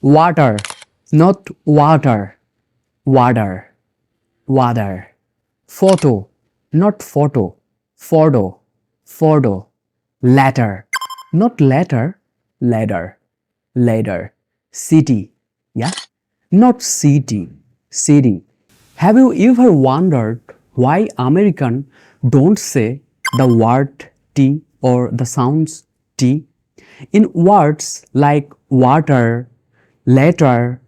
Water, not water. Water, water. Photo, not photo. Photo, photo. Letter, not letter. Ladder, ladder. City, yeah, not city. City. Have you ever wondered why American don't say the word T or the sounds T? In words like water, letter,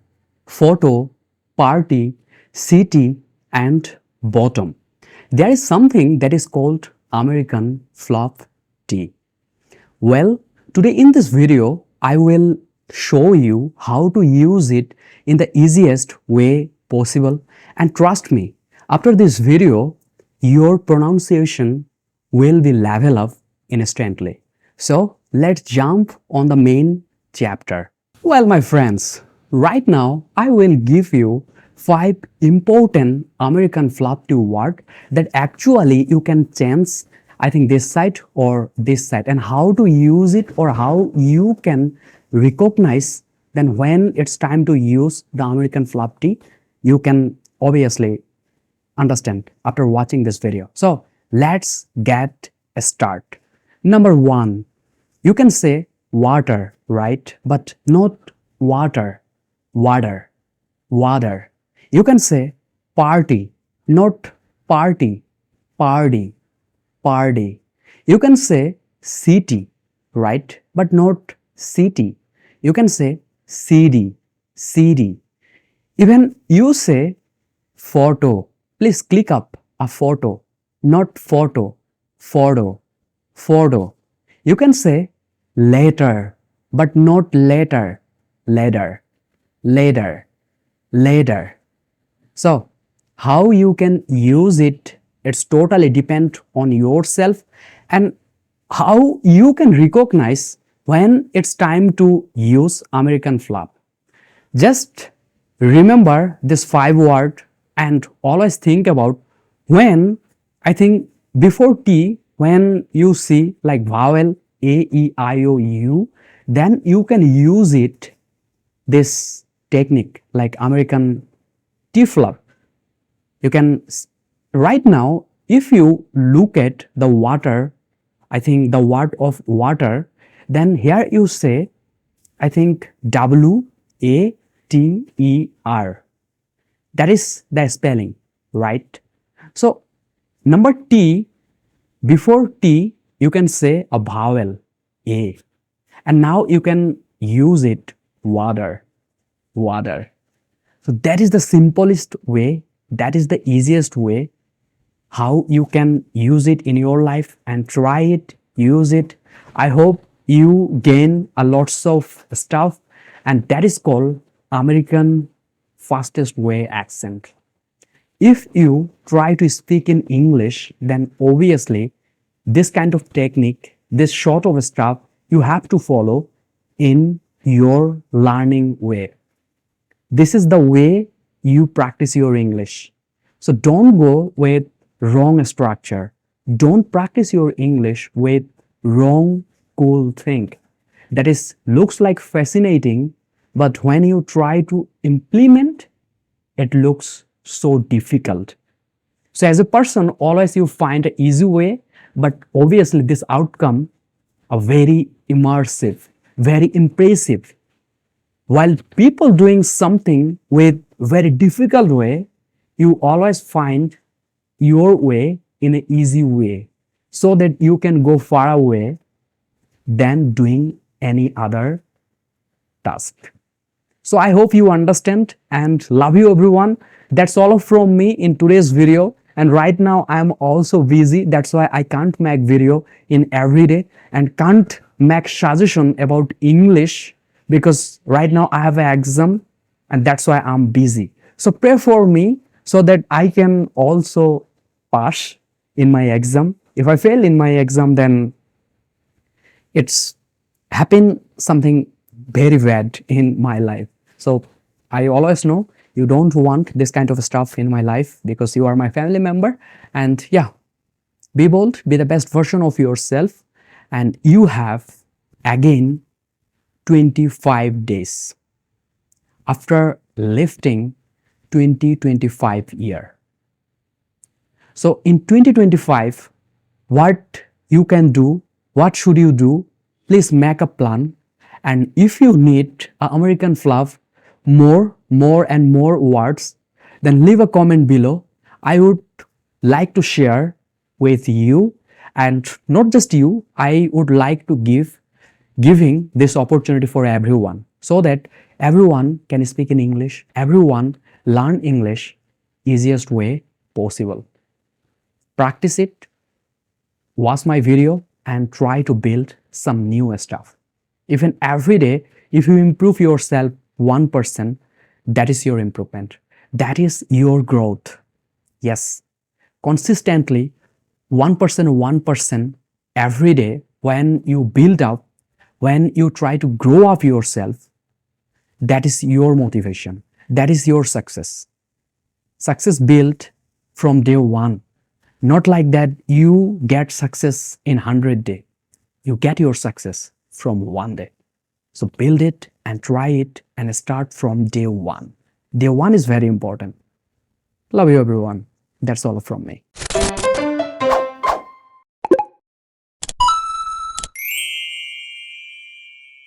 photo, party, city, and bottom, there is something that is called American flop T. Well, today in this video, I will show you how to use it in the easiest way possible. And trust me, after this video, your pronunciation will be level up instantly. So let's jump on the main chapter. Well, my friends, right now I will give you 5 important American flop to words that actually you can change, I think, this side or this side, and how to use it or how you can recognize then when it's time to use the American flop T, you can obviously understand after watching this video. So let's get a start. Number 1, you can say water, right? But not water, water, water. You can say party, not party, party, party. You can say city, right? But not city. You can say CD, CD. Even you say photo. Please click up a photo, not photo, photo, photo. You can say later, but not later, later, later, later. So, how you can use it, it's totally depend on yourself and how you can recognize when it's time to use American flop. Just remember this 5 word and always think about when, I think, before T, when you see like vowel A, E, I, O, U, then you can use it, this technique like American T flop. You can, right now, if you look at the water, I think the word of water, then here you say, I think W-A-T-E-R. That is the spelling, right? So, number T, before T, you can say a vowel A. And now you can use it water, water. So that is the simplest way, that is the easiest way how you can use it in your life, and try it, use it. I hope you gain a lots of stuff, and that is called American fastest way accent. If you try to speak in English, then obviously this kind of technique, this sort of stuff, you have to follow in your learning way. This is the way you practice your English. So don't go with wrong structure. Don't practice your English with wrong cool thing. That is, looks like fascinating, but when you try to implement, it looks so difficult. So as a person, always you find an easy way, but obviously this outcome are very immersive, very impressive. While people doing something with very difficult way, you always find your way in an easy way so that you can go far away than doing any other task. So I hope you understand and love you everyone. That's all from me in today's video. And right now I am also busy. That's why I can't make video in every day and can't make suggestion about English because right now I have an exam and that's why I'm busy. So pray for me so that I can also pass in my exam. If I fail in my exam, then it's happened something very bad in my life. So I always know you don't want this kind of stuff in my life because you are my family member. And yeah, be bold, be the best version of yourself. And you have again 25 days. after lifting 2025 year. So in 2025, what you can do, what should you do? Please make a plan. And if you need American fluff, more and more words, then leave a comment below. I would like to share with you, and not just you, I would like to giving this opportunity for everyone, so that everyone can speak in English, everyone learn English easiest way possible. Practice it, watch my video, and try to build some new stuff. Even every day, if you improve yourself 1%, that is your improvement. That is your growth. Yes, consistently 1% every day, when you build up, when you try to grow up yourself, that is your motivation. That is your success. Success built from day one. Not like that you get success in 100 days. You get your success from one day. So build it and try it and start from day one. Day one is very important. Love you everyone. That's all from me.